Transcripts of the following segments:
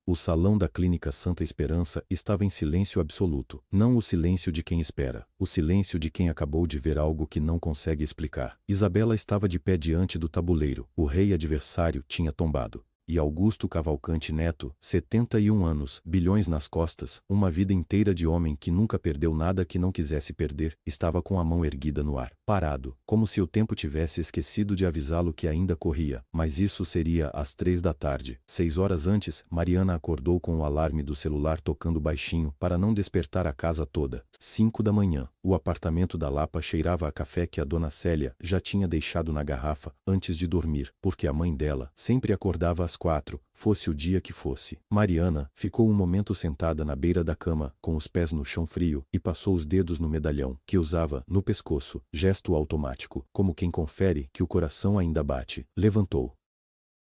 O salão da Clínica Santa Esperança estava em silêncio absoluto. Não o silêncio de quem espera, o silêncio de quem acabou de ver algo que não consegue explicar. Isabela estava de pé diante do tabuleiro. O rei adversário tinha tombado. E Augusto Cavalcante Neto, 71 anos, bilhões nas costas, uma vida inteira de homem que nunca perdeu nada que não quisesse perder, estava com a mão erguida no ar, parado, como se o tempo tivesse esquecido de avisá-lo que ainda corria, mas isso seria às 3 da tarde. 6 horas antes, Mariana acordou com o alarme do celular tocando baixinho para não despertar a casa toda. 5 da manhã, o apartamento da Lapa cheirava a café que a dona Célia já tinha deixado na garrafa antes de dormir, porque a mãe dela sempre acordava às 4, fosse o dia que fosse. Mariana ficou um momento sentada na beira da cama, com os pés no chão frio, e passou os dedos no medalhão, que usava no pescoço, gesto automático, como quem confere que o coração ainda bate. Levantou.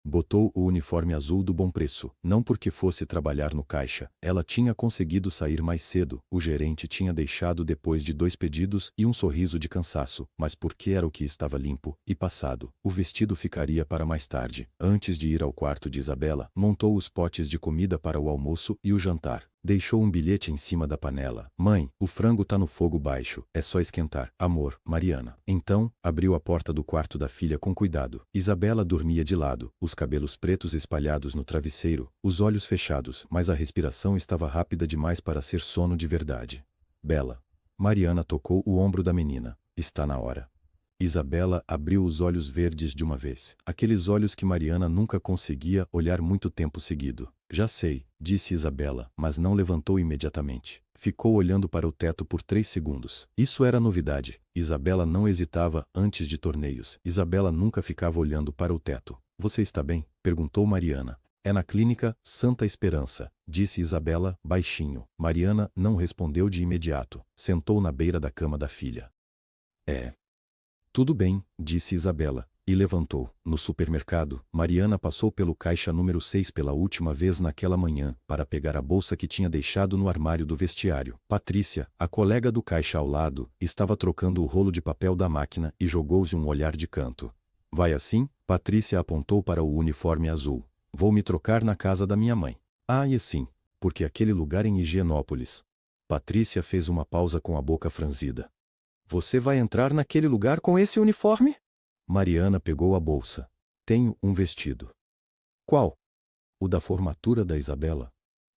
Botou o uniforme azul do Bom Preço, não porque fosse trabalhar no caixa. Ela tinha conseguido sair mais cedo, o gerente tinha deixado depois de 2 pedidos e um sorriso de cansaço, mas porque era o que estava limpo e passado. O vestido ficaria para mais tarde. Antes de ir ao quarto de Isabela, montou os potes de comida para o almoço e o jantar. Deixou um bilhete em cima da panela. Mãe, o frango tá no fogo baixo, é só esquentar. Amor, Mariana. Então, abriu a porta do quarto da filha com cuidado. Isabela dormia de lado, os cabelos pretos espalhados no travesseiro, os olhos fechados, mas a respiração estava rápida demais para ser sono de verdade. Bela. Mariana tocou o ombro da menina. Está na hora. Isabela abriu os olhos verdes de uma vez. Aqueles olhos que Mariana nunca conseguia olhar muito tempo seguido. Já sei, disse Isabela, mas não levantou imediatamente. Ficou olhando para o teto por 3 segundos. Isso era novidade. Isabela não hesitava antes de torneios. Isabela nunca ficava olhando para o teto. Você está bem? Perguntou Mariana. É na Clínica Santa Esperança, disse Isabela, baixinho. Mariana não respondeu de imediato. Sentou na beira da cama da filha. É. Tudo bem, disse Isabela, e levantou. No supermercado, Mariana passou pelo caixa número 6 pela última vez naquela manhã, para pegar a bolsa que tinha deixado no armário do vestiário. Patrícia, a colega do caixa ao lado, estava trocando o rolo de papel da máquina e jogou-lhe um olhar de canto. Vai assim? Patrícia apontou para o uniforme azul. Vou me trocar na casa da minha mãe. Ah, e sim, porque aquele lugar em Higienópolis. Patrícia fez uma pausa com a boca franzida. Você vai entrar naquele lugar com esse uniforme? Mariana pegou a bolsa. Tenho um vestido. Qual? O da formatura da Isabela.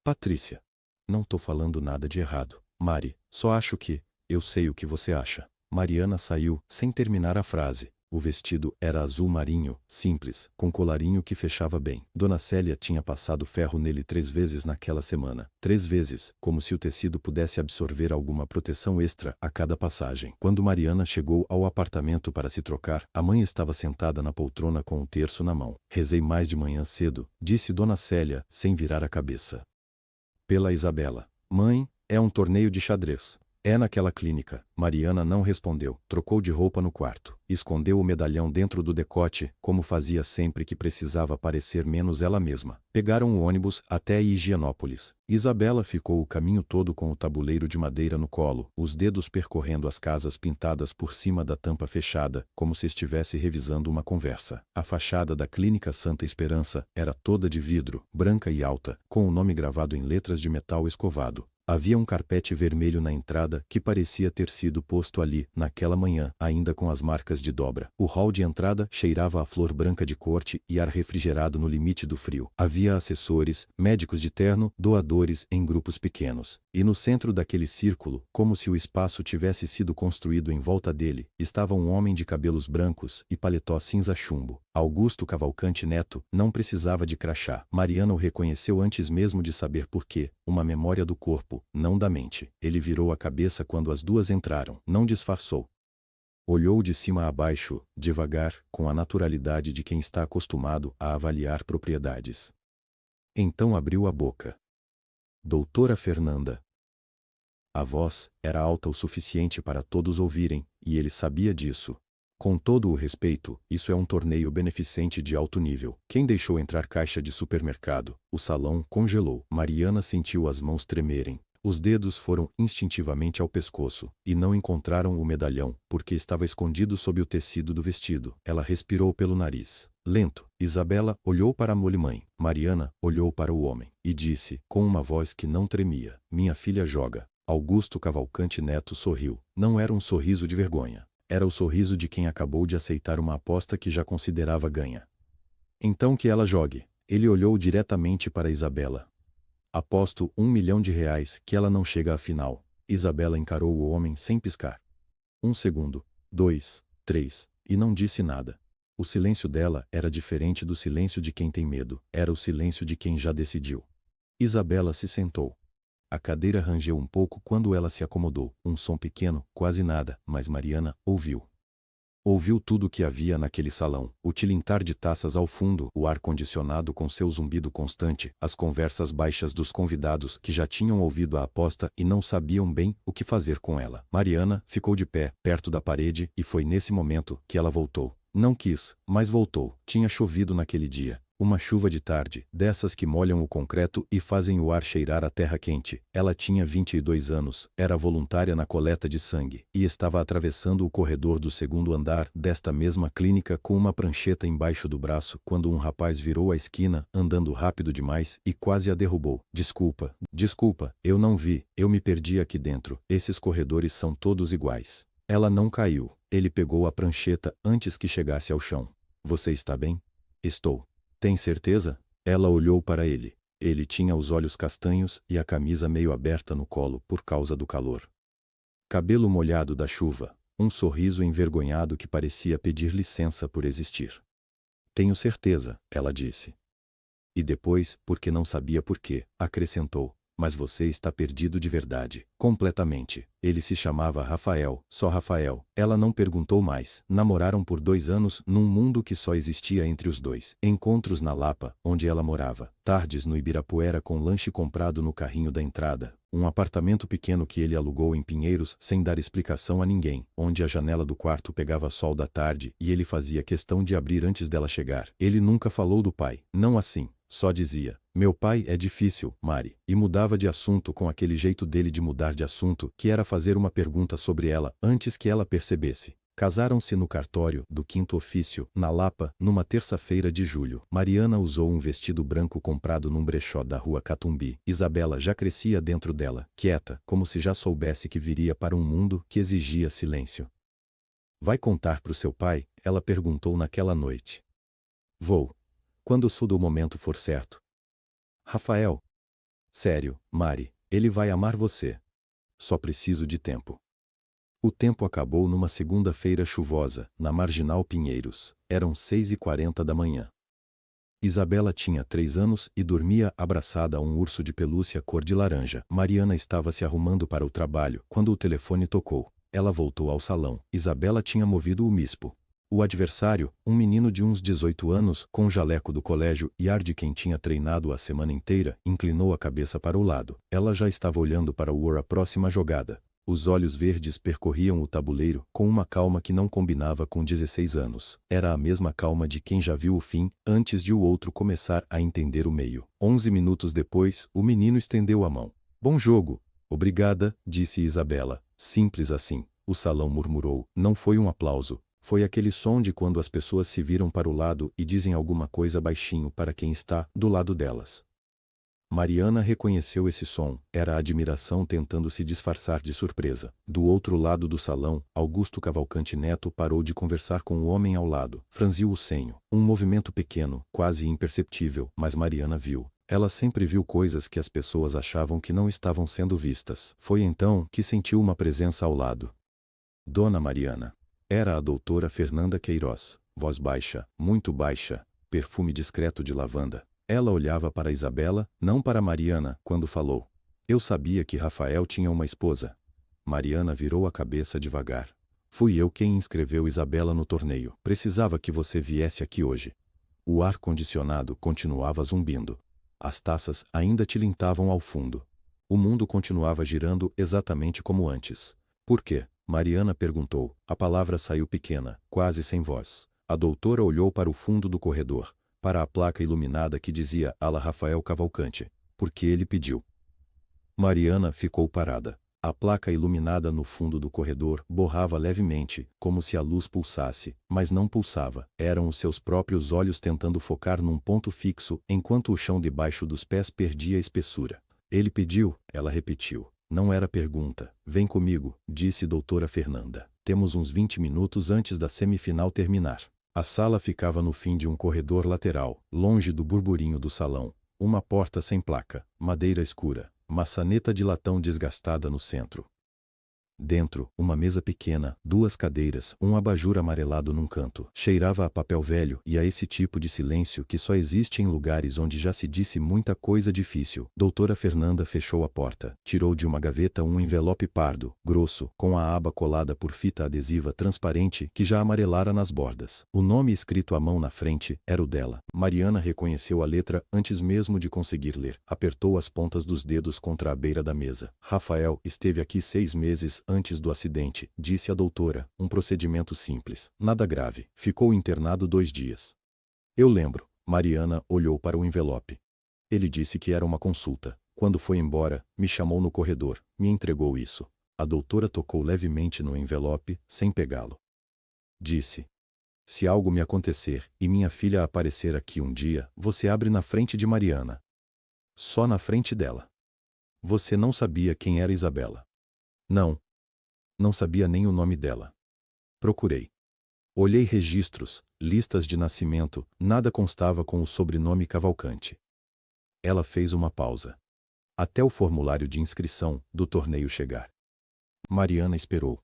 Patrícia. Não tô falando nada de errado. Mari, só acho que, eu sei o que você acha. Mariana saiu, sem terminar a frase. O vestido era azul marinho, simples, com colarinho que fechava bem. Dona Célia tinha passado ferro nele 3 vezes naquela semana. 3 vezes, como se o tecido pudesse absorver alguma proteção extra a cada passagem. Quando Mariana chegou ao apartamento para se trocar, a mãe estava sentada na poltrona com o terço na mão. Rezei mais de manhã cedo, disse Dona Célia, sem virar a cabeça. Pela Isabela. Mãe, é um torneio de xadrez. É naquela clínica. Mariana não respondeu. Trocou de roupa no quarto. Escondeu o medalhão dentro do decote, como fazia sempre que precisava parecer menos ela mesma. Pegaram o ônibus até Higienópolis. Isabela ficou o caminho todo com o tabuleiro de madeira no colo, os dedos percorrendo as casas pintadas por cima da tampa fechada, como se estivesse revisando uma conversa. A fachada da Clínica Santa Esperança era toda de vidro, branca e alta, com o nome gravado em letras de metal escovado. Havia um carpete vermelho na entrada que parecia ter sido posto ali, naquela manhã, ainda com as marcas de dobra. O hall de entrada cheirava a flor branca de corte e ar refrigerado no limite do frio. Havia assessores, médicos de terno, doadores em grupos pequenos. E no centro daquele círculo, como se o espaço tivesse sido construído em volta dele, estava um homem de cabelos brancos e paletó cinza chumbo. Augusto Cavalcante Neto não precisava de crachá. Mariana o reconheceu antes mesmo de saber por quê. Uma memória do corpo, não da mente. Ele virou a cabeça quando as duas entraram. Não disfarçou. Olhou de cima a baixo, devagar, com a naturalidade de quem está acostumado a avaliar propriedades. Então abriu a boca. Doutora Fernanda. A voz era alta o suficiente para todos ouvirem, e ele sabia disso. Com todo o respeito, isso é um torneio beneficente de alto nível. Quem deixou entrar caixa de supermercado? O salão congelou. Mariana sentiu as mãos tremerem. Os dedos foram instintivamente ao pescoço, e não encontraram o medalhão, porque estava escondido sob o tecido do vestido. Ela respirou pelo nariz. Lento. Isabela olhou para a mãe. Mariana olhou para o homem, e disse, com uma voz que não tremia, minha filha joga. Augusto Cavalcante Neto sorriu. Não era um sorriso de vergonha. Era o sorriso de quem acabou de aceitar uma aposta que já considerava ganha. Então que ela jogue. Ele olhou diretamente para Isabela. Aposto R$1 milhão que ela não chega à final. Isabela encarou o homem sem piscar. 1 segundo, 2, 3, e não disse nada. O silêncio dela era diferente do silêncio de quem tem medo, era o silêncio de quem já decidiu. Isabela se sentou. A cadeira rangeu um pouco quando ela se acomodou, um som pequeno, quase nada, mas Mariana ouviu. Ouviu tudo o que havia naquele salão, o tilintar de taças ao fundo, o ar-condicionado com seu zumbido constante, as conversas baixas dos convidados que já tinham ouvido a aposta e não sabiam bem o que fazer com ela. Mariana ficou de pé, perto da parede, e foi nesse momento que ela voltou. Não quis, mas voltou. Tinha chovido naquele dia. Uma chuva de tarde, dessas que molham o concreto e fazem o ar cheirar a terra quente. Ela tinha 22 anos, era voluntária na coleta de sangue, e estava atravessando o corredor do segundo andar desta mesma clínica com uma prancheta embaixo do braço quando um rapaz virou a esquina, andando rápido demais, e quase a derrubou. Desculpa, desculpa, eu não vi, eu me perdi aqui dentro, esses corredores são todos iguais. Ela não caiu, ele pegou a prancheta antes que chegasse ao chão. Você está bem? Estou. Tem certeza? Ela olhou para ele. Ele tinha os olhos castanhos e a camisa meio aberta no colo por causa do calor. Cabelo molhado da chuva, um sorriso envergonhado que parecia pedir licença por existir. Tenho certeza, ela disse. E depois, porque não sabia por quê, acrescentou. Mas você está perdido de verdade, completamente. Ele se chamava Rafael, só Rafael. Ela não perguntou mais. Namoraram por 2 anos num mundo que só existia entre os dois. Encontros na Lapa, onde ela morava. Tardes no Ibirapuera com lanche comprado no carrinho da entrada. Um apartamento pequeno que ele alugou em Pinheiros sem dar explicação a ninguém, onde a janela do quarto pegava sol da tarde e ele fazia questão de abrir antes dela chegar. Ele nunca falou do pai, não assim. Só dizia, meu pai é difícil, Mari, e mudava de assunto com aquele jeito dele de mudar de assunto, que era fazer uma pergunta sobre ela antes que ela percebesse. Casaram-se no cartório do 5º ofício, na Lapa, numa terça-feira de julho. Mariana usou um vestido branco comprado num brechó da rua Catumbi. Isabela já crescia dentro dela, quieta, como se já soubesse que viria para um mundo que exigia silêncio. Vai contar pro seu pai? Ela perguntou naquela noite. Vou. Quando o momento for certo. Rafael. Sério, Mari, ele vai amar você. Só preciso de tempo. O tempo acabou numa segunda-feira chuvosa, na Marginal Pinheiros. Eram 6h40 da manhã. Isabela tinha 3 anos e dormia abraçada a um urso de pelúcia cor de laranja. Mariana estava se arrumando para o trabalho, quando o telefone tocou. Ela voltou ao salão. Isabela tinha movido o mispo. O adversário, um menino de uns 18 anos, com jaleco do colégio e ar de quem tinha treinado a semana inteira, inclinou a cabeça para o lado. Ela já estava olhando para a próxima jogada. Os olhos verdes percorriam o tabuleiro com uma calma que não combinava com 16 anos. Era a mesma calma de quem já viu o fim, antes de o outro começar a entender o meio. 11 minutos depois, o menino estendeu a mão. Bom jogo. Obrigada, disse Isabela. Simples assim. O salão murmurou. Não foi um aplauso. Foi aquele som de quando as pessoas se viram para o lado e dizem alguma coisa baixinho para quem está do lado delas. Mariana reconheceu esse som, era a admiração tentando se disfarçar de surpresa. Do outro lado do salão, Augusto Cavalcante Neto parou de conversar com o homem ao lado, franziu o senho. Um movimento pequeno, quase imperceptível, mas Mariana viu. Ela sempre viu coisas que as pessoas achavam que não estavam sendo vistas. Foi então que sentiu uma presença ao lado. Dona Mariana. Era a doutora Fernanda Queiroz, voz baixa, muito baixa, perfume discreto de lavanda. Ela olhava para Isabela, não para Mariana, quando falou. Eu sabia que Rafael tinha uma esposa. Mariana virou a cabeça devagar. Fui eu quem inscreveu Isabela no torneio. Precisava que você viesse aqui hoje. O ar-condicionado continuava zumbindo. As taças ainda tilintavam ao fundo. O mundo continuava girando exatamente como antes. Por quê? Mariana perguntou. A palavra saiu pequena, quase sem voz. A doutora olhou para o fundo do corredor, para a placa iluminada que dizia Ala Rafael Cavalcante, porque ele pediu. Mariana ficou parada. A placa iluminada no fundo do corredor borrava levemente, como se a luz pulsasse, mas não pulsava. Eram os seus próprios olhos tentando focar num ponto fixo, enquanto o chão debaixo dos pés perdia espessura. Ele pediu, ela repetiu. Não era pergunta. Vem comigo, disse doutora Fernanda. Temos uns 20 minutos antes da semifinal terminar. A sala ficava no fim de um corredor lateral, longe do burburinho do salão. Uma porta sem placa, madeira escura, maçaneta de latão desgastada no centro. Dentro, uma mesa pequena, 2 cadeiras, um abajur amarelado num canto. Cheirava a papel velho e a esse tipo de silêncio que só existe em lugares onde já se disse muita coisa difícil. Doutora Fernanda fechou a porta, tirou de uma gaveta um envelope pardo, grosso, com a aba colada por fita adesiva transparente que já amarelara nas bordas. O nome escrito à mão na frente era o dela. Mariana reconheceu a letra antes mesmo de conseguir ler. Apertou as pontas dos dedos contra a beira da mesa. Rafael esteve aqui 6 meses antes do acidente, disse a doutora, um procedimento simples. Nada grave. Ficou internado 2 dias. Eu lembro. Mariana olhou para o envelope. Ele disse que era uma consulta. Quando foi embora, me chamou no corredor, me entregou isso. A doutora tocou levemente no envelope, sem pegá-lo. Disse: se algo me acontecer e minha filha aparecer aqui um dia, você abre na frente de Mariana. Só na frente dela. Você não sabia quem era Isabela? Não. Não sabia nem o nome dela. Procurei. Olhei registros, listas de nascimento, nada constava com o sobrenome Cavalcante. Ela fez uma pausa. Até o formulário de inscrição do torneio chegar. Mariana esperou.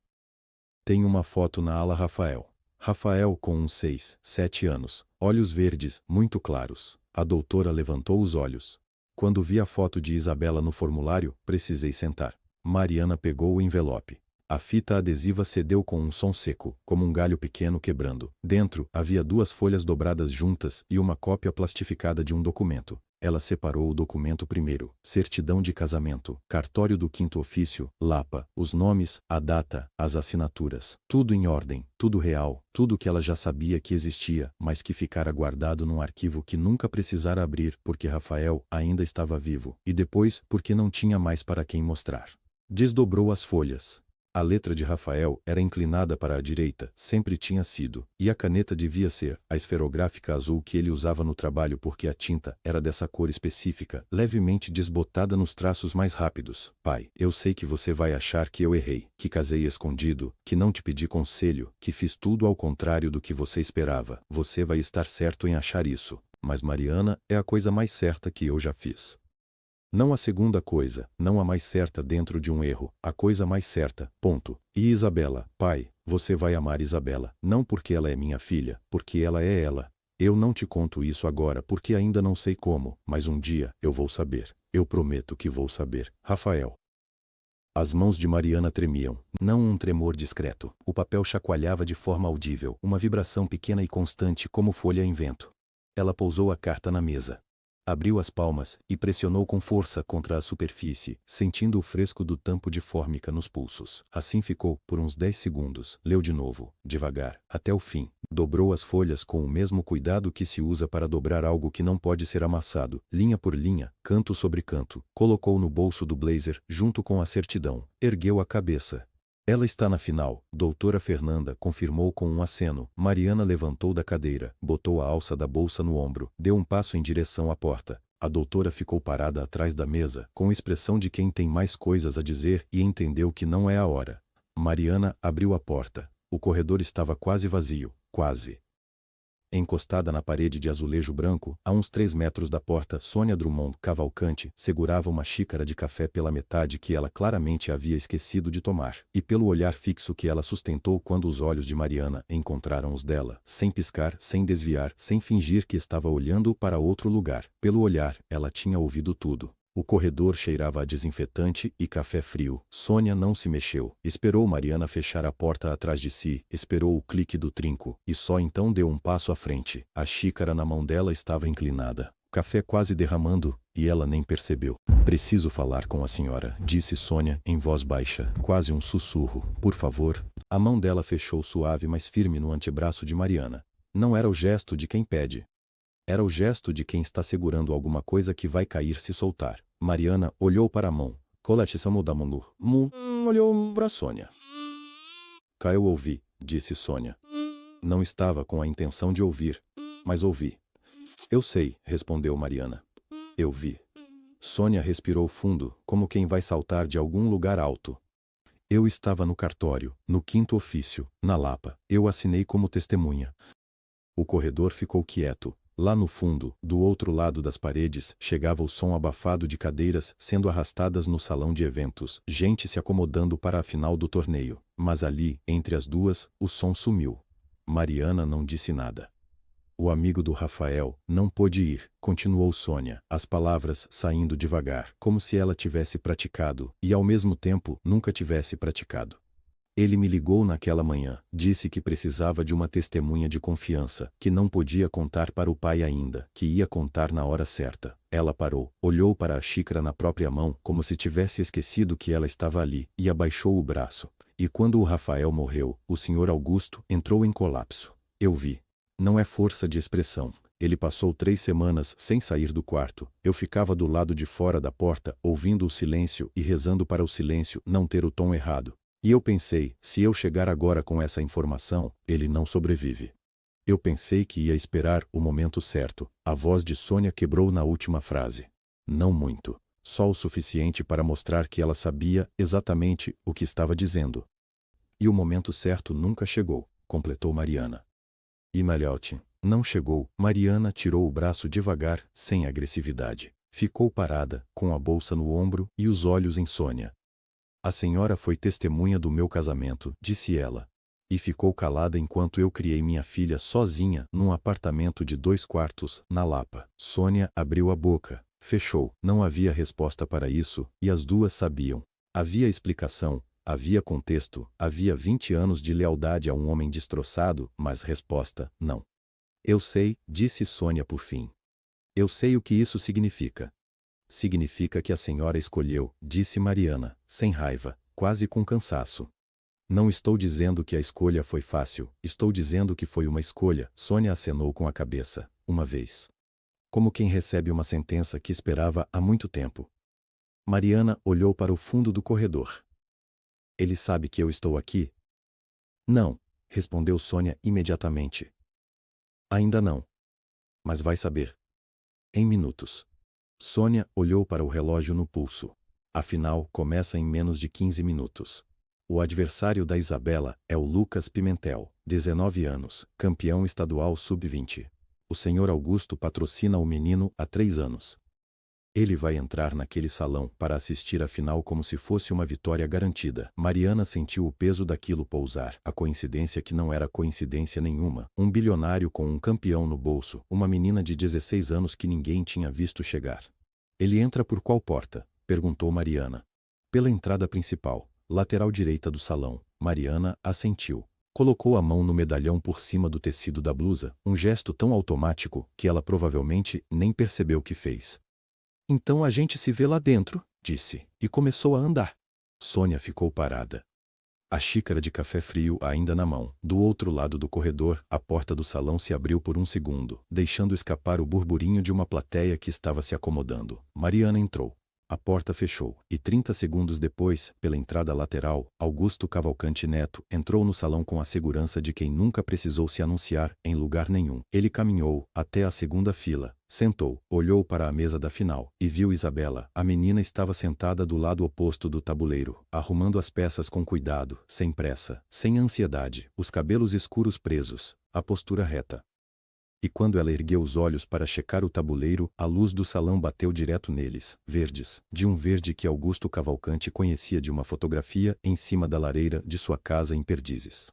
Tem uma foto na ala Rafael. Rafael com uns 6, 7 anos, olhos verdes, muito claros. A doutora levantou os olhos. Quando vi a foto de Isabela no formulário, precisei sentar. Mariana pegou o envelope. A fita adesiva cedeu com um som seco, como um galho pequeno quebrando. Dentro, havia 2 folhas dobradas juntas e uma cópia plastificada de um documento. Ela separou o documento primeiro. Certidão de casamento, cartório do 5º ofício, Lapa, os nomes, a data, as assinaturas. Tudo em ordem, tudo real, tudo que ela já sabia que existia, mas que ficara guardado num arquivo que nunca precisara abrir porque Rafael ainda estava vivo, e depois porque não tinha mais para quem mostrar. Desdobrou as folhas. A letra de Rafael era inclinada para a direita, sempre tinha sido, e a caneta devia ser a esferográfica azul que ele usava no trabalho porque a tinta era dessa cor específica, levemente desbotada nos traços mais rápidos. Pai, eu sei que você vai achar que eu errei, que casei escondido, que não te pedi conselho, que fiz tudo ao contrário do que você esperava. Você vai estar certo em achar isso, mas Mariana é a coisa mais certa que eu já fiz. Não a segunda coisa, não a mais certa dentro de um erro, a coisa mais certa, ponto. E Isabela, pai, você vai amar Isabela, não porque ela é minha filha, porque ela é ela. Eu não te conto isso agora porque ainda não sei como, mas um dia eu vou saber. Eu prometo que vou saber. Rafael. As mãos de Mariana tremiam, não um tremor discreto. O papel chacoalhava de forma audível, uma vibração pequena e constante como folha em vento. Ela pousou a carta na mesa. Abriu as palmas e pressionou com força contra a superfície, sentindo o fresco do tampo de fórmica nos pulsos. Assim ficou, por uns 10 segundos. Leu de novo, devagar, até o fim. Dobrou as folhas com o mesmo cuidado que se usa para dobrar algo que não pode ser amassado, linha por linha, canto sobre canto. Colocou no bolso do blazer, junto com a certidão. Ergueu a cabeça. Ela está na final, doutora Fernanda confirmou com um aceno. Mariana levantou da cadeira, botou a alça da bolsa no ombro, deu um passo em direção à porta. A doutora ficou parada atrás da mesa, com expressão de quem tem mais coisas a dizer e entendeu que não é a hora. Mariana abriu a porta. O corredor estava quase vazio, quase. Encostada na parede de azulejo branco, a uns 3 metros da porta, Sônia Drummond Cavalcante segurava uma xícara de café pela metade que ela claramente havia esquecido de tomar, e pelo olhar fixo que ela sustentou quando os olhos de Mariana encontraram os dela, sem piscar, sem desviar, sem fingir que estava olhando para outro lugar. Pelo olhar, ela tinha ouvido tudo. O corredor cheirava a desinfetante e café frio. Sônia não se mexeu. Esperou Mariana fechar a porta atrás de si, esperou o clique do trinco, e só então deu um passo à frente. A xícara na mão dela estava inclinada. Café quase derramando, e ela nem percebeu. Preciso falar com a senhora, disse Sônia, em voz baixa, quase um sussurro. Por favor. A mão dela fechou suave mas firme no antebraço de Mariana. Não era o gesto de quem pede. Era o gesto de quem está segurando alguma coisa que vai cair se soltar. Mariana olhou para a mão. Colette se mudou olhou para Sônia. Eu ouvi, disse Sônia. Não estava com a intenção de ouvir, mas ouvi. Eu sei, respondeu Mariana. Eu vi. Sônia respirou fundo, como quem vai saltar de algum lugar alto. Eu estava no cartório, no quinto ofício, na Lapa. Eu assinei como testemunha. O corredor ficou quieto. Lá no fundo, do outro lado das paredes, chegava o som abafado de cadeiras sendo arrastadas no salão de eventos, gente se acomodando para a final do torneio. Mas ali, entre as duas, o som sumiu. Mariana não disse nada. O amigo do Rafael não pôde ir, continuou Sônia, as palavras saindo devagar, como se ela tivesse praticado, e ao mesmo tempo nunca tivesse praticado. Ele me ligou naquela manhã, disse que precisava de uma testemunha de confiança, que não podia contar para o pai ainda, que ia contar na hora certa. Ela parou, olhou para a xícara na própria mão, como se tivesse esquecido que ela estava ali, e abaixou o braço. E quando o Rafael morreu, o Sr. Augusto entrou em colapso. Eu vi. Não é força de expressão. Ele passou 3 semanas sem sair do quarto. Eu ficava do lado de fora da porta, ouvindo o silêncio e rezando para o silêncio não ter o tom errado. E eu pensei, se eu chegar agora com essa informação, ele não sobrevive. Eu pensei que ia esperar o momento certo. A voz de Sônia quebrou na última frase. Não muito. Só o suficiente para mostrar que ela sabia exatamente o que estava dizendo. E o momento certo nunca chegou, completou Mariana. E Malhote, não chegou. Mariana tirou o braço devagar, sem agressividade. Ficou parada, com a bolsa no ombro e os olhos em Sônia. A senhora foi testemunha do meu casamento, disse ela. E ficou calada enquanto eu criei minha filha sozinha num apartamento de 2 quartos, na Lapa. Sônia abriu a boca, fechou. Não havia resposta para isso, e as duas sabiam. Havia explicação, havia contexto, havia 20 anos de lealdade a um homem destroçado, mas resposta, não. Eu sei, disse Sônia por fim. Eu sei o que isso significa. Significa que a senhora escolheu, disse Mariana, sem raiva, quase com cansaço. Não estou dizendo que a escolha foi fácil, estou dizendo que foi uma escolha. Sônia acenou com a cabeça, uma vez. Como quem recebe uma sentença que esperava há muito tempo. Mariana olhou para o fundo do corredor. Ele sabe que eu estou aqui? Não, respondeu Sônia imediatamente. Ainda não. Mas vai saber. Em minutos. Sônia olhou para o relógio no pulso. Afinal, começa em menos de 15 minutos. O adversário da Isabela é o Lucas Pimentel, 19 anos, campeão estadual sub-20. O Sr. Augusto patrocina o menino há 3 anos. Ele vai entrar naquele salão para assistir a final como se fosse uma vitória garantida. Mariana sentiu o peso daquilo pousar. A coincidência que não era coincidência nenhuma. Um bilionário com um campeão no bolso. Uma menina de 16 anos que ninguém tinha visto chegar. Ele entra por qual porta? Perguntou Mariana. Pela entrada principal, lateral direita do salão. Mariana assentiu. Colocou a mão no medalhão por cima do tecido da blusa, um gesto tão automático que ela provavelmente nem percebeu que fez. Então a gente se vê lá dentro, disse, e começou a andar. Sônia ficou parada. A xícara de café frio ainda na mão. Do outro lado do corredor, a porta do salão se abriu por um segundo, deixando escapar o burburinho de uma plateia que estava se acomodando. Mariana entrou. A porta fechou, e 30 segundos depois, pela entrada lateral, Augusto Cavalcante Neto entrou no salão com a segurança de quem nunca precisou se anunciar em lugar nenhum. Ele caminhou até a segunda fila, sentou, olhou para a mesa da final, e viu Isabela. A menina estava sentada do lado oposto do tabuleiro, arrumando as peças com cuidado, sem pressa, sem ansiedade, os cabelos escuros presos, a postura reta. E quando ela ergueu os olhos para checar o tabuleiro, a luz do salão bateu direto neles, verdes, de um verde que Augusto Cavalcante conhecia de uma fotografia em cima da lareira de sua casa em Perdizes.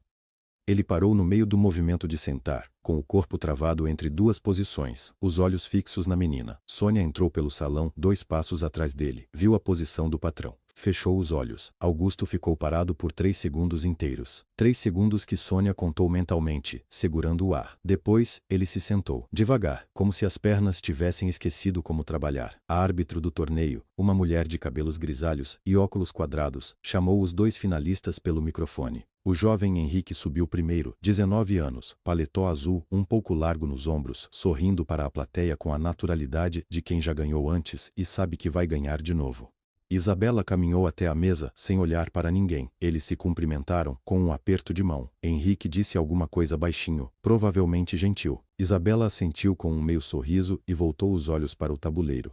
Ele parou no meio do movimento de sentar, com o corpo travado entre 2 posições, os olhos fixos na menina. Sônia entrou pelo salão 2 passos atrás dele, viu a posição do patrão. Fechou os olhos. Augusto ficou parado por 3 segundos inteiros. 3 segundos que Sônia contou mentalmente, segurando o ar. Depois, ele se sentou, devagar, como se as pernas tivessem esquecido como trabalhar. A árbitro do torneio, uma mulher de cabelos grisalhos e óculos quadrados, chamou os 2 finalistas pelo microfone. O jovem Henrique subiu primeiro, 19 anos, paletó azul, um pouco largo nos ombros, sorrindo para a plateia com a naturalidade de quem já ganhou antes e sabe que vai ganhar de novo. Isabela caminhou até a mesa sem olhar para ninguém. Eles se cumprimentaram com um aperto de mão. Henrique disse alguma coisa baixinho, provavelmente gentil. Isabela assentiu com um meio sorriso e voltou os olhos para o tabuleiro.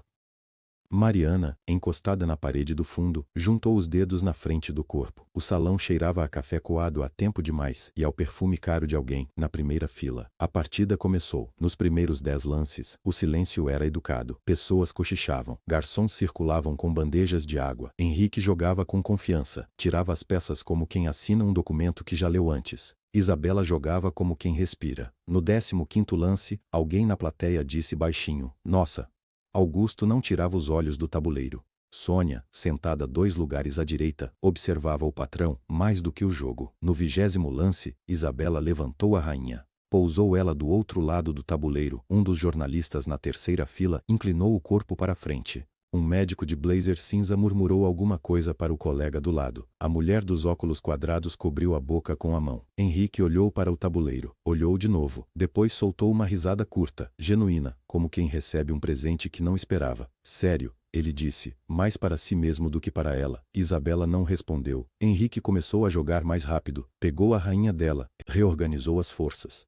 Mariana, encostada na parede do fundo, juntou os dedos na frente do corpo. O salão cheirava a café coado há tempo demais e ao perfume caro de alguém, na primeira fila. A partida começou. Nos primeiros 10 lances, o silêncio era educado. Pessoas cochichavam. Garçons circulavam com bandejas de água. Henrique jogava com confiança. Tirava as peças como quem assina um documento que já leu antes. Isabela jogava como quem respira. No 15º lance, alguém na plateia disse baixinho: "Nossa!" Augusto não tirava os olhos do tabuleiro. Sônia, sentada 2 lugares à direita, observava o patrão mais do que o jogo. No 20º lance, Isabela levantou a rainha. Pousou ela do outro lado do tabuleiro. Um dos jornalistas na terceira fila inclinou o corpo para a frente. Um médico de blazer cinza murmurou alguma coisa para o colega do lado. A mulher dos óculos quadrados cobriu a boca com a mão. Henrique olhou para o tabuleiro. Olhou de novo. Depois soltou uma risada curta, genuína, como quem recebe um presente que não esperava. "Sério?" ele disse, mais para si mesmo do que para ela. Isabela não respondeu. Henrique começou a jogar mais rápido. Pegou a rainha dela. Reorganizou as forças.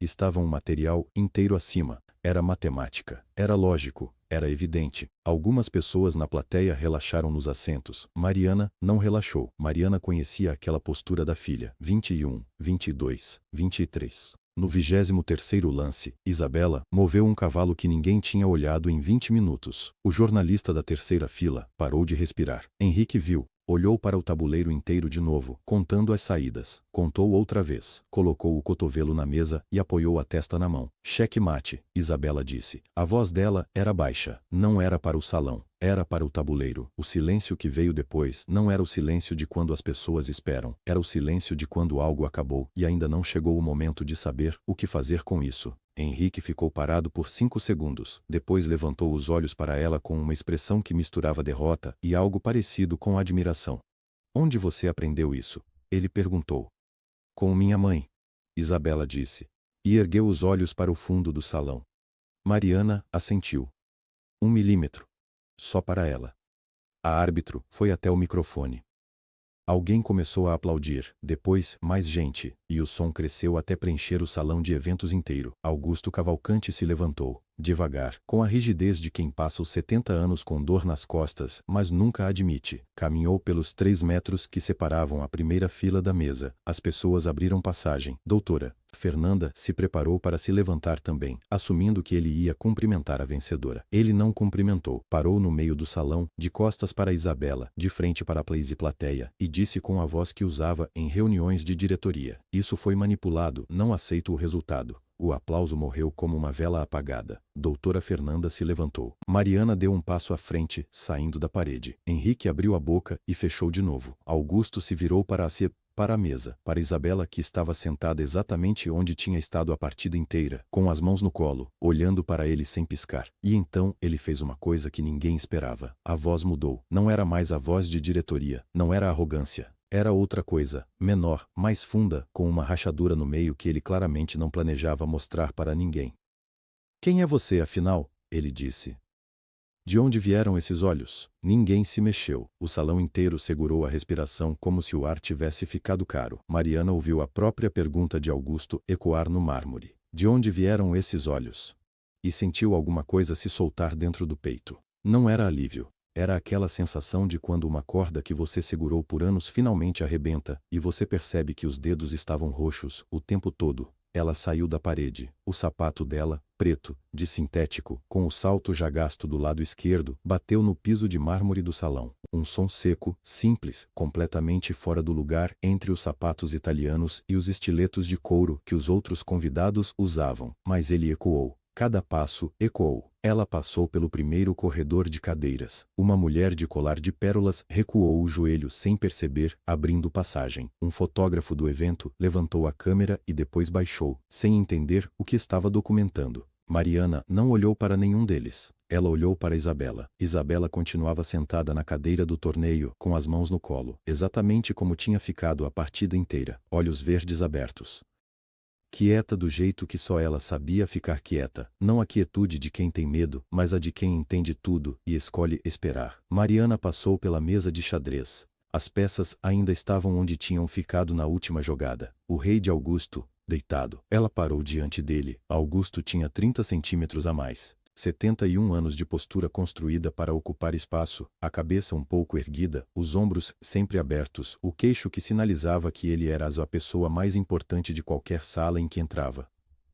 Estava um material inteiro acima. Era matemática. Era lógico. Era evidente. Algumas pessoas na plateia relaxaram nos assentos. Mariana não relaxou. Mariana conhecia aquela postura da filha. 21, 22, 23. No 23º lance, Isabela moveu um cavalo que ninguém tinha olhado em 20 minutos. O jornalista da terceira fila parou de respirar. Henrique viu. Olhou para o tabuleiro inteiro de novo, contando as saídas. Contou outra vez. Colocou o cotovelo na mesa e apoiou a testa na mão. "Cheque-mate", Isabela disse. A voz dela era baixa. Não era para o salão. Era para o tabuleiro. O silêncio que veio depois não era o silêncio de quando as pessoas esperam. Era o silêncio de quando algo acabou e ainda não chegou o momento de saber o que fazer com isso. Henrique ficou parado por 5 segundos. Depois levantou os olhos para ela com uma expressão que misturava derrota e algo parecido com admiração. "Onde você aprendeu isso?" ele perguntou. "Com minha mãe", Isabela disse. E ergueu os olhos para o fundo do salão. Mariana assentiu. 1 milímetro. Só para ela. A árbitro foi até o microfone. Alguém começou a aplaudir, depois, mais gente, e o som cresceu até preencher o salão de eventos inteiro. Augusto Cavalcante se levantou, devagar, com a rigidez de quem passa os 70 anos com dor nas costas, mas nunca admite. Caminhou pelos 3 metros que separavam a primeira fila da mesa. As pessoas abriram passagem. "Doutora." Fernanda se preparou para se levantar também, assumindo que ele ia cumprimentar a vencedora. Ele não cumprimentou. Parou no meio do salão, de costas para Isabela, de frente para a plateia, e disse com a voz que usava em reuniões de diretoria: "Isso foi manipulado, não aceito o resultado." O aplauso morreu como uma vela apagada. Doutora Fernanda se levantou. Mariana deu um passo à frente, saindo da parede. Henrique abriu a boca e fechou de novo. Augusto se virou para a mesa, para Isabela que estava sentada exatamente onde tinha estado a partida inteira, com as mãos no colo, olhando para ele sem piscar. E então ele fez uma coisa que ninguém esperava. A voz mudou. Não era mais a voz de diretoria, não era arrogância. Era outra coisa, menor, mais funda, com uma rachadura no meio que ele claramente não planejava mostrar para ninguém. "Quem é você, afinal?" ele disse. "De onde vieram esses olhos?" Ninguém se mexeu. O salão inteiro segurou a respiração como se o ar tivesse ficado caro. Mariana ouviu a própria pergunta de Augusto ecoar no mármore. "De onde vieram esses olhos?" E sentiu alguma coisa se soltar dentro do peito. Não era alívio. Era aquela sensação de quando uma corda que você segurou por anos finalmente arrebenta, e você percebe que os dedos estavam roxos o tempo todo. Ela saiu da parede. O sapato dela, preto, de sintético, com o salto já gasto do lado esquerdo, bateu no piso de mármore do salão. Um som seco, simples, completamente fora do lugar entre os sapatos italianos e os estiletos de couro que os outros convidados usavam. Mas ele ecoou. Cada passo ecoou. Ela passou pelo primeiro corredor de cadeiras. Uma mulher de colar de pérolas recuou o joelho sem perceber, abrindo passagem. Um fotógrafo do evento levantou a câmera e depois baixou, sem entender o que estava documentando. Mariana não olhou para nenhum deles. Ela olhou para Isabela. Isabela continuava sentada na cadeira do torneio, com as mãos no colo, exatamente como tinha ficado a partida inteira, olhos verdes abertos. Quieta do jeito que só ela sabia ficar quieta. Não a quietude de quem tem medo, mas a de quem entende tudo e escolhe esperar. Mariana passou pela mesa de xadrez. As peças ainda estavam onde tinham ficado na última jogada. O rei de Augusto, deitado. Ela parou diante dele. Augusto tinha 30 centímetros a mais. 71 anos de postura construída para ocupar espaço, a cabeça um pouco erguida, os ombros sempre abertos, o queixo que sinalizava que ele era a pessoa mais importante de qualquer sala em que entrava.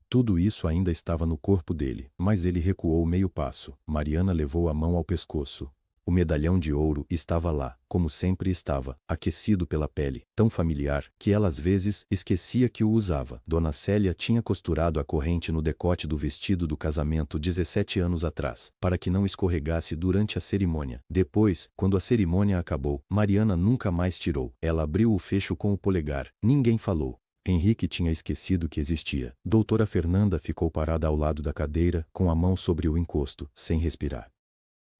Tudo isso ainda estava no corpo dele, mas ele recuou meio passo. Mariana levou a mão ao pescoço. O medalhão de ouro estava lá, como sempre estava, aquecido pela pele, tão familiar, que ela às vezes esquecia que o usava. Dona Célia tinha costurado a corrente no decote do vestido do casamento 17 anos atrás, para que não escorregasse durante a cerimônia. Depois, quando a cerimônia acabou, Mariana nunca mais tirou. Ela abriu o fecho com o polegar. Ninguém falou. Henrique tinha esquecido que existia. Doutora Fernanda ficou parada ao lado da cadeira, com a mão sobre o encosto, sem respirar.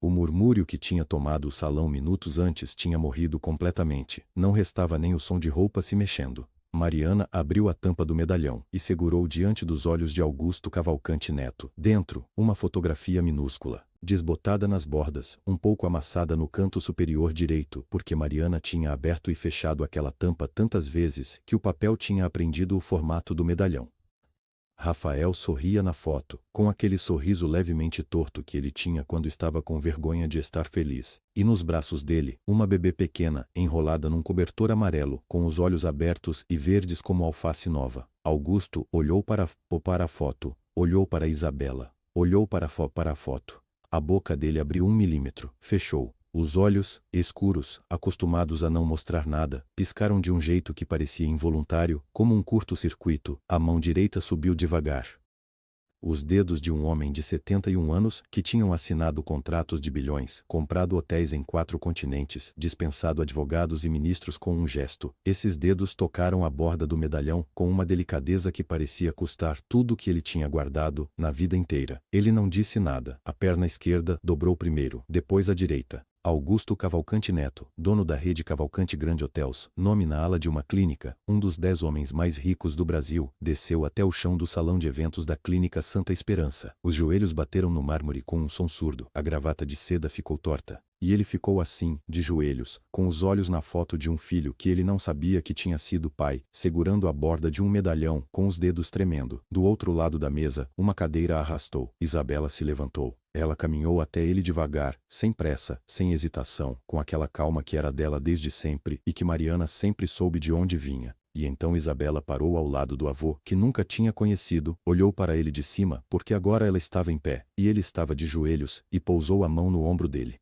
O murmúrio que tinha tomado o salão minutos antes tinha morrido completamente. Não restava nem o som de roupa se mexendo. Mariana abriu a tampa do medalhão e segurou diante dos olhos de Augusto Cavalcante Neto. Dentro, uma fotografia minúscula, desbotada nas bordas, um pouco amassada no canto superior direito, porque Mariana tinha aberto e fechado aquela tampa tantas vezes que o papel tinha aprendido o formato do medalhão. Rafael sorria na foto, com aquele sorriso levemente torto que ele tinha quando estava com vergonha de estar feliz. E nos braços dele, uma bebê pequena, enrolada num cobertor amarelo, com os olhos abertos e verdes como alface nova. Augusto olhou para a foto, olhou para Isabela, olhou para a foto. A boca dele abriu 1 milímetro, fechou. Os olhos, escuros, acostumados a não mostrar nada, piscaram de um jeito que parecia involuntário, como um curto-circuito. A mão direita subiu devagar. Os dedos de um homem de 71 anos, que tinham assinado contratos de bilhões, comprado hotéis em 4 continentes, dispensado advogados e ministros com um gesto. Esses dedos tocaram a borda do medalhão com uma delicadeza que parecia custar tudo o que ele tinha guardado na vida inteira. Ele não disse nada. A perna esquerda dobrou primeiro, depois a direita. Augusto Cavalcante Neto, dono da rede Cavalcante Grand Hotels, nome na ala de uma clínica, um dos 10 homens mais ricos do Brasil, desceu até o chão do salão de eventos da Clínica Santa Esperança. Os joelhos bateram no mármore com um som surdo, a gravata de seda ficou torta. E ele ficou assim, de joelhos, com os olhos na foto de um filho que ele não sabia que tinha sido pai, segurando a borda de um medalhão, com os dedos tremendo. Do outro lado da mesa, uma cadeira arrastou. Isabela se levantou. Ela caminhou até ele devagar, sem pressa, sem hesitação, com aquela calma que era dela desde sempre e que Mariana sempre soube de onde vinha. E então Isabela parou ao lado do avô, que nunca tinha conhecido, olhou para ele de cima, porque agora ela estava em pé, e ele estava de joelhos, e pousou a mão no ombro dele.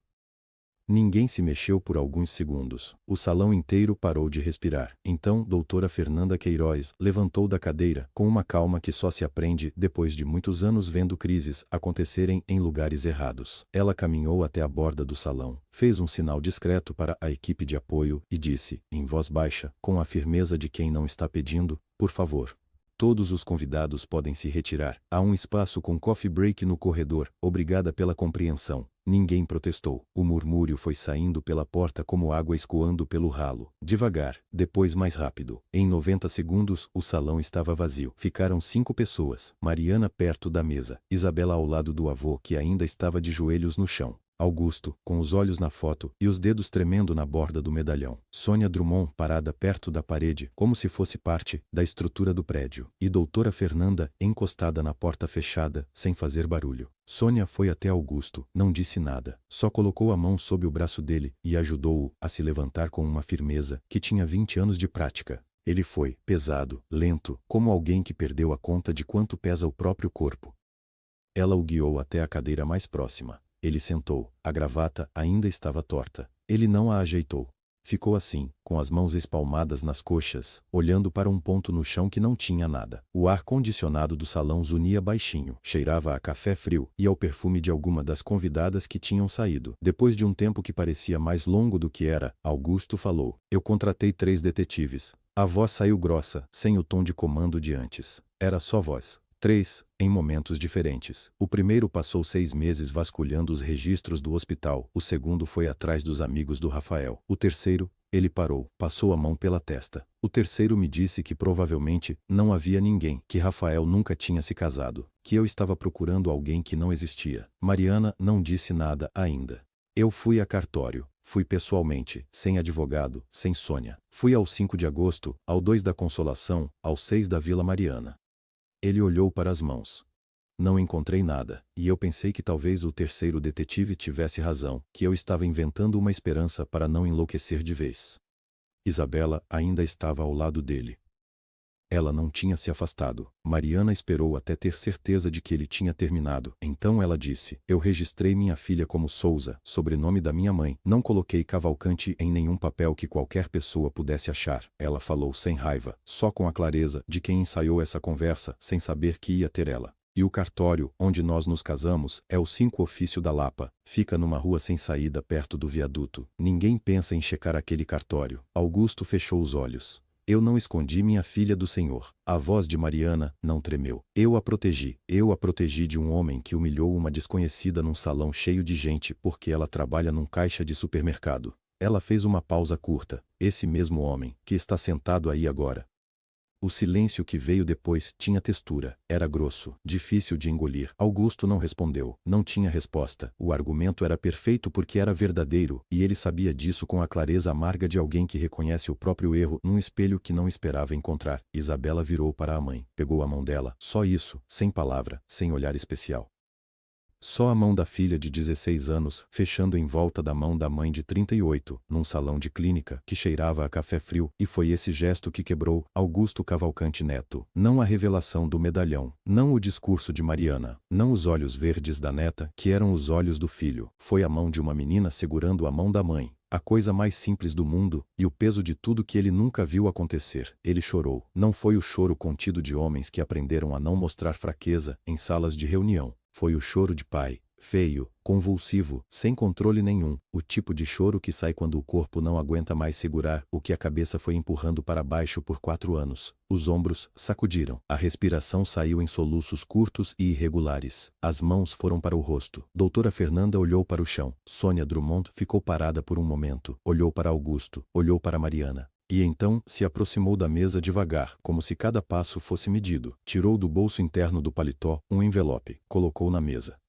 Ninguém se mexeu por alguns segundos. O salão inteiro parou de respirar. Então, doutora Fernanda Queiroz levantou da cadeira, com uma calma que só se aprende depois de muitos anos vendo crises acontecerem em lugares errados. Ela caminhou até a borda do salão, fez um sinal discreto para a equipe de apoio e disse, em voz baixa, com a firmeza de quem não está pedindo, por favor. Todos os convidados podem se retirar. Há um espaço com coffee break no corredor. Obrigada pela compreensão. Ninguém protestou. O murmúrio foi saindo pela porta como água escoando pelo ralo. Devagar, depois mais rápido. Em 90 segundos, o salão estava vazio. Ficaram 5 pessoas. Mariana perto da mesa. Isabela ao lado do avô que ainda estava de joelhos no chão. Augusto, com os olhos na foto e os dedos tremendo na borda do medalhão. Sônia Drummond parada perto da parede, como se fosse parte da estrutura do prédio. E doutora Fernanda, encostada na porta fechada, sem fazer barulho. Sônia foi até Augusto, não disse nada, só colocou a mão sob o braço dele e ajudou-o a se levantar com uma firmeza que tinha 20 anos de prática. Ele foi, pesado, lento, como alguém que perdeu a conta de quanto pesa o próprio corpo. Ela o guiou até a cadeira mais próxima. Ele sentou. A gravata ainda estava torta. Ele não a ajeitou. Ficou assim, com as mãos espalmadas nas coxas, olhando para um ponto no chão que não tinha nada. O ar-condicionado do salão zunia baixinho, cheirava a café frio e ao perfume de alguma das convidadas que tinham saído. Depois de um tempo que parecia mais longo do que era, Augusto falou. Eu contratei 3 detetives. A voz saiu grossa, sem o tom de comando de antes. Era só voz. 3, em momentos diferentes. O primeiro passou 6 meses vasculhando os registros do hospital, o segundo foi atrás dos amigos do Rafael. O terceiro, Ele parou, passou a mão pela testa. O terceiro me disse que provavelmente não havia ninguém, que Rafael nunca tinha se casado, que eu estava procurando alguém que não existia. Mariana não disse nada ainda. Eu fui a cartório. Fui pessoalmente, sem advogado, sem Sônia. Fui ao 5 de agosto, ao 2 da Consolação, ao 6 da Vila Mariana. Ele olhou para as mãos. Não encontrei nada, e eu pensei que talvez o terceiro detetive tivesse razão, que eu estava inventando uma esperança para não enlouquecer de vez. Isabela ainda estava ao lado dele. Ela não tinha se afastado. Mariana esperou até ter certeza de que ele tinha terminado. Então ela disse: eu registrei minha filha como Souza, sobrenome da minha mãe. Não coloquei Cavalcante em nenhum papel que qualquer pessoa pudesse achar. Ela falou sem raiva, só com a clareza de quem ensaiou essa conversa sem saber que ia ter ela. E o cartório, onde nós nos casamos, é o 5 Ofício da Lapa. Fica numa rua sem saída perto do viaduto. Ninguém pensa em checar aquele cartório. Augusto fechou os olhos. Eu não escondi minha filha do Senhor. A voz de Mariana não tremeu. Eu a protegi. Eu a protegi de um homem que humilhou uma desconhecida num salão cheio de gente porque ela trabalha num caixa de supermercado. Ela fez uma pausa curta. Esse mesmo homem, que está sentado aí agora. O silêncio que veio depois tinha textura, era grosso, difícil de engolir. Augusto não respondeu, não tinha resposta. O argumento era perfeito porque era verdadeiro, e ele sabia disso com a clareza amarga de alguém que reconhece o próprio erro num espelho que não esperava encontrar. Isabela virou para a mãe, pegou a mão dela, só isso, sem palavra, sem olhar especial. Só a mão da filha de 16 anos, fechando em volta da mão da mãe de 38, num salão de clínica que cheirava a café frio, e foi esse gesto que quebrou Augusto Cavalcante Neto. Não a revelação do medalhão, não o discurso de Mariana, não os olhos verdes da neta, que eram os olhos do filho. Foi a mão de uma menina segurando a mão da mãe. A coisa mais simples do mundo, e o peso de tudo que ele nunca viu acontecer. Ele chorou. Não foi o choro contido de homens que aprenderam a não mostrar fraqueza em salas de reunião. Foi o choro de pai, feio, convulsivo, sem controle nenhum, o tipo de choro que sai quando o corpo não aguenta mais segurar o que a cabeça foi empurrando para baixo por 4 anos. Os ombros sacudiram, a respiração saiu em soluços curtos e irregulares. As mãos foram para o rosto. Doutora Fernanda olhou para o chão. Sônia Drummond ficou parada por um momento, olhou para Augusto, olhou para Mariana. E então se aproximou da mesa devagar, como se cada passo fosse medido. Tirou do bolso interno do paletó um envelope, colocou na mesa.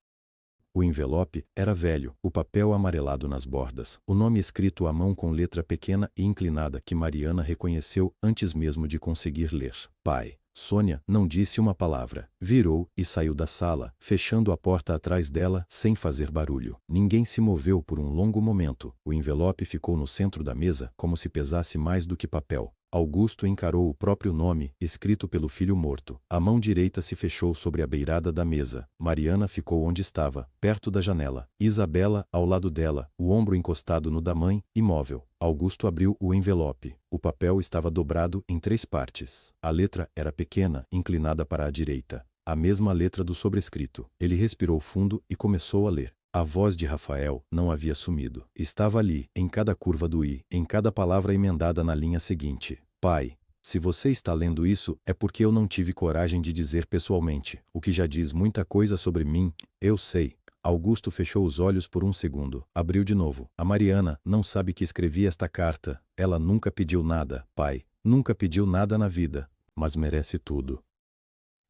O envelope era velho, o papel amarelado nas bordas, o nome escrito à mão com letra pequena e inclinada que Mariana reconheceu antes mesmo de conseguir ler. Pai. Sônia não disse uma palavra. Virou e saiu da sala, fechando a porta atrás dela sem fazer barulho. Ninguém se moveu por um longo momento. O envelope ficou no centro da mesa, como se pesasse mais do que papel. Augusto encarou o próprio nome, escrito pelo filho morto. A mão direita se fechou sobre a beirada da mesa. Mariana ficou onde estava, perto da janela. Isabela, ao lado dela, o ombro encostado no da mãe, imóvel. Augusto abriu o envelope. O papel estava dobrado em 3 partes. A letra era pequena, inclinada para a direita. A mesma letra do sobrescrito. Ele respirou fundo e começou a ler. A voz de Rafael não havia sumido. Estava ali, em cada curva do i, em cada palavra emendada na linha seguinte. Pai, se você está lendo isso, é porque eu não tive coragem de dizer pessoalmente, o que já diz muita coisa sobre mim, eu sei. Augusto fechou os olhos por um segundo, abriu de novo. A Mariana não sabe que escrevi esta carta. Ela nunca pediu nada, pai. Nunca pediu nada na vida, mas merece tudo.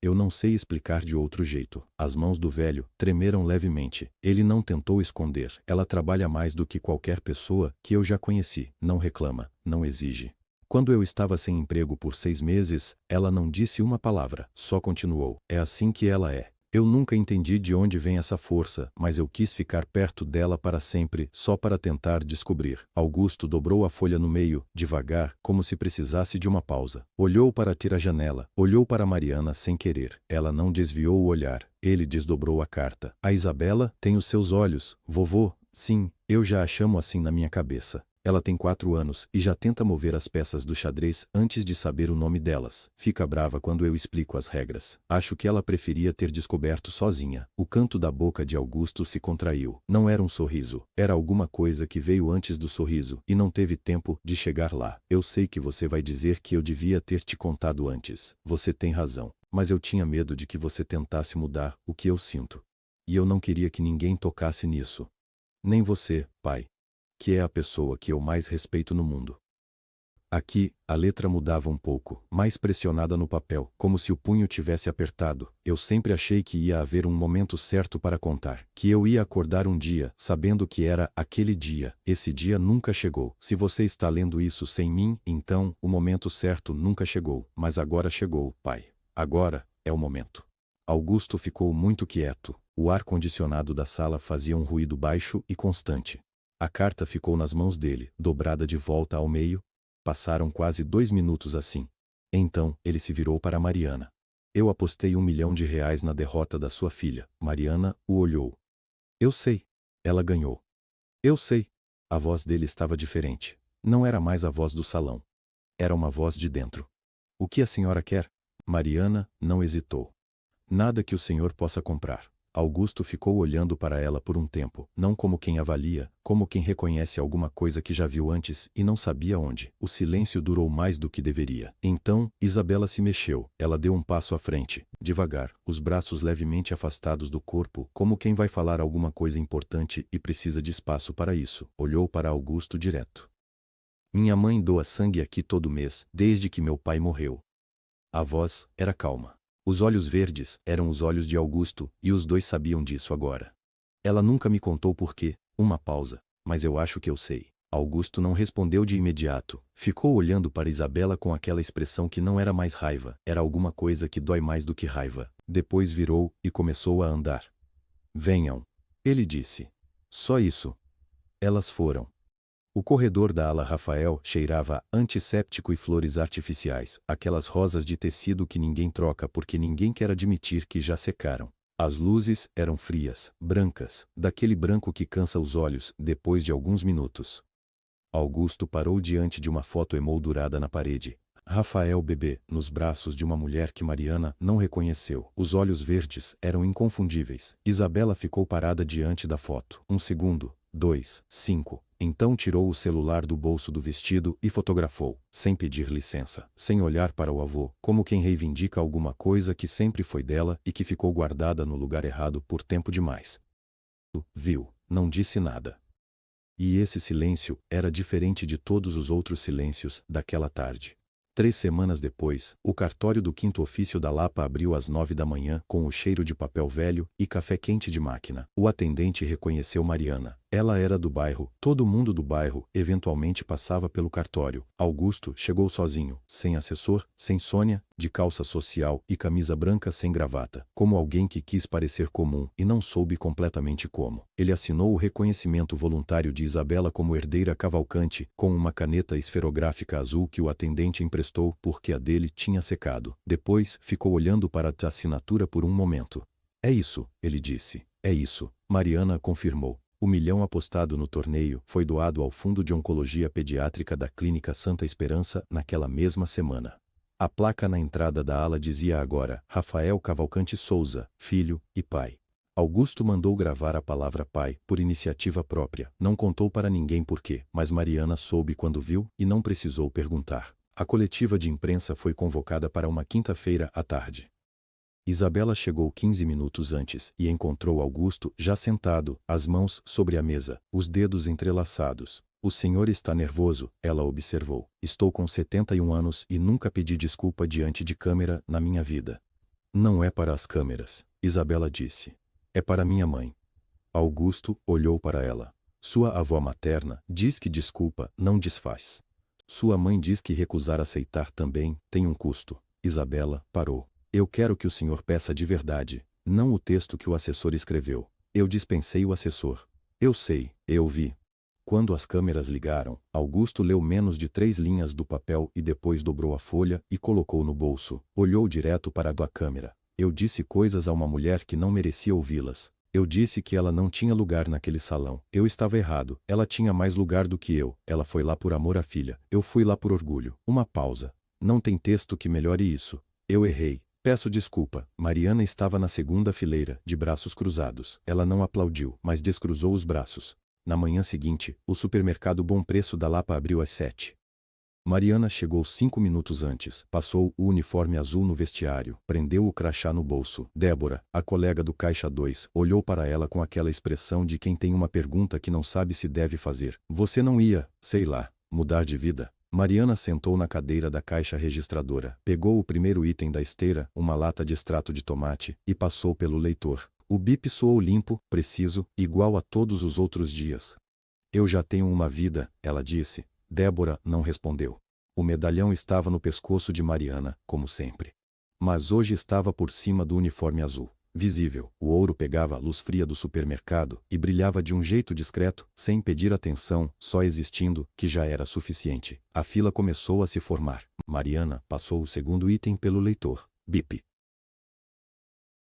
Eu não sei explicar de outro jeito. As mãos do velho tremeram levemente. Ele não tentou esconder. Ela trabalha mais do que qualquer pessoa que eu já conheci. Não reclama, não exige. Quando eu estava sem emprego por 6 meses, ela não disse uma palavra. Só continuou. É assim que ela é. Eu nunca entendi de onde vem essa força, mas eu quis ficar perto dela para sempre, só para tentar descobrir. Augusto dobrou a folha no meio, devagar, como se precisasse de uma pausa. Olhou para a tira-janela, olhou para Mariana sem querer. Ela não desviou o olhar. Ele desdobrou a carta. A Isabela tem os seus olhos, vovô. Sim, eu já a chamo assim na minha cabeça. Ela tem 4 anos e já tenta mover as peças do xadrez antes de saber o nome delas. Fica brava quando eu explico as regras. Acho que ela preferia ter descoberto sozinha. O canto da boca de Augusto se contraiu. Não era um sorriso. Era alguma coisa que veio antes do sorriso e não teve tempo de chegar lá. Eu sei que você vai dizer que eu devia ter te contado antes. Você tem razão. Mas eu tinha medo de que você tentasse mudar o que eu sinto. E eu não queria que ninguém tocasse nisso. Nem você, pai. Que é a pessoa que eu mais respeito no mundo. Aqui, a letra mudava um pouco, mais pressionada no papel, como se o punho tivesse apertado. Eu sempre achei que ia haver um momento certo para contar, que eu ia acordar um dia, sabendo que era aquele dia. Esse dia nunca chegou. Se você está lendo isso sem mim, então, o momento certo nunca chegou. Mas agora chegou, pai. Agora é o momento. Augusto ficou muito quieto. O ar-condicionado da sala fazia um ruído baixo e constante. A carta ficou nas mãos dele, dobrada de volta ao meio. Passaram quase 2 minutos assim. Então, ele se virou para Mariana. Eu apostei R$1 milhão na derrota da sua filha. Mariana o olhou. Eu sei. Ela ganhou. Eu sei. A voz dele estava diferente. Não era mais a voz do salão. Era uma voz de dentro. O que a senhora quer? Mariana não hesitou. Nada que o senhor possa comprar. Augusto ficou olhando para ela por um tempo, não como quem avalia, como quem reconhece alguma coisa que já viu antes e não sabia onde. O silêncio durou mais do que deveria. Então, Isabela se mexeu. Ela deu um passo à frente, devagar, os braços levemente afastados do corpo, como quem vai falar alguma coisa importante e precisa de espaço para isso. Olhou para Augusto direto. Minha mãe doa sangue aqui todo mês, desde que meu pai morreu. A voz era calma. Os olhos verdes eram os olhos de Augusto, e os dois sabiam disso agora. Ela nunca me contou por quê. Uma pausa. Mas eu acho que eu sei. Augusto não respondeu de imediato. Ficou olhando para Isabela com aquela expressão que não era mais raiva. Era alguma coisa que dói mais do que raiva. Depois virou e começou a andar. Venham. Ele disse. Só isso. Elas foram. O corredor da ala Rafael cheirava antisséptico e flores artificiais, aquelas rosas de tecido que ninguém troca porque ninguém quer admitir que já secaram. As luzes eram frias, brancas, daquele branco que cansa os olhos depois de alguns minutos. Augusto parou diante de uma foto emoldurada na parede. Rafael bebê, nos braços de uma mulher que Mariana não reconheceu. Os olhos verdes eram inconfundíveis. Isabela ficou parada diante da foto. 1 segundo, 2, 5. Então tirou o celular do bolso do vestido e fotografou, sem pedir licença, sem olhar para o avô, como quem reivindica alguma coisa que sempre foi dela e que ficou guardada no lugar errado por tempo demais. Viu, não disse nada. E esse silêncio era diferente de todos os outros silêncios daquela tarde. 3 semanas depois, o cartório do 5º ofício da Lapa abriu às 9 da manhã com o cheiro de papel velho e café quente de máquina. O atendente reconheceu Mariana. Ela era do bairro. Todo mundo do bairro eventualmente passava pelo cartório. Augusto chegou sozinho, sem assessor, sem Sônia, de calça social e camisa branca sem gravata, como alguém que quis parecer comum e não soube completamente como. Ele assinou o reconhecimento voluntário de Isabela como herdeira Cavalcante, com uma caneta esferográfica azul que o atendente emprestou porque a dele tinha secado. Depois, ficou olhando para a assinatura por um momento. É isso, ele disse. É isso. Mariana confirmou. O milhão apostado no torneio foi doado ao Fundo de Oncologia Pediátrica da Clínica Santa Esperança naquela mesma semana. A placa na entrada da ala dizia agora, Rafael Cavalcante Souza, filho e pai. Augusto mandou gravar a palavra pai, por iniciativa própria. Não contou para ninguém por quê, mas Mariana soube quando viu e não precisou perguntar. A coletiva de imprensa foi convocada para uma quinta-feira à tarde. Isabela chegou 15 minutos antes e encontrou Augusto já sentado, as mãos sobre a mesa, os dedos entrelaçados. O senhor está nervoso, ela observou. Estou com 71 anos e nunca pedi desculpa diante de câmera na minha vida. Não é para as câmeras, Isabela disse. É para minha mãe. Augusto olhou para ela. Sua avó materna diz que desculpa não desfaz. Sua mãe diz que recusar aceitar também tem um custo. Isabela parou. Eu quero que o senhor peça de verdade, não o texto que o assessor escreveu. Eu dispensei o assessor. Eu sei, eu vi. Quando as câmeras ligaram, Augusto leu menos de 3 linhas do papel e depois dobrou a folha e colocou no bolso. Olhou direto para a câmera. Eu disse coisas a uma mulher que não merecia ouvi-las. Eu disse que ela não tinha lugar naquele salão. Eu estava errado. Ela tinha mais lugar do que eu. Ela foi lá por amor à filha. Eu fui lá por orgulho. Uma pausa. Não tem texto que melhore isso. Eu errei. Peço desculpa. Mariana estava na segunda fileira, de braços cruzados. Ela não aplaudiu, mas descruzou os braços. Na manhã seguinte, o supermercado Bom Preço da Lapa abriu às 7. Mariana chegou 5 minutos antes, passou o uniforme azul no vestiário, prendeu o crachá no bolso. Débora, a colega do Caixa 2, olhou para ela com aquela expressão de quem tem uma pergunta que não sabe se deve fazer. Você não ia, sei lá, mudar de vida? Mariana sentou na cadeira da caixa registradora, pegou o primeiro item da esteira, uma lata de extrato de tomate, e passou pelo leitor. O bip soou limpo, preciso, igual a todos os outros dias. Eu já tenho uma vida, ela disse. Débora não respondeu. O medalhão estava no pescoço de Mariana, como sempre. Mas hoje estava por cima do uniforme azul. Visível, o ouro pegava a luz fria do supermercado e brilhava de um jeito discreto, sem pedir atenção, só existindo, que já era suficiente. A fila começou a se formar. Mariana passou o segundo item pelo leitor. Bip.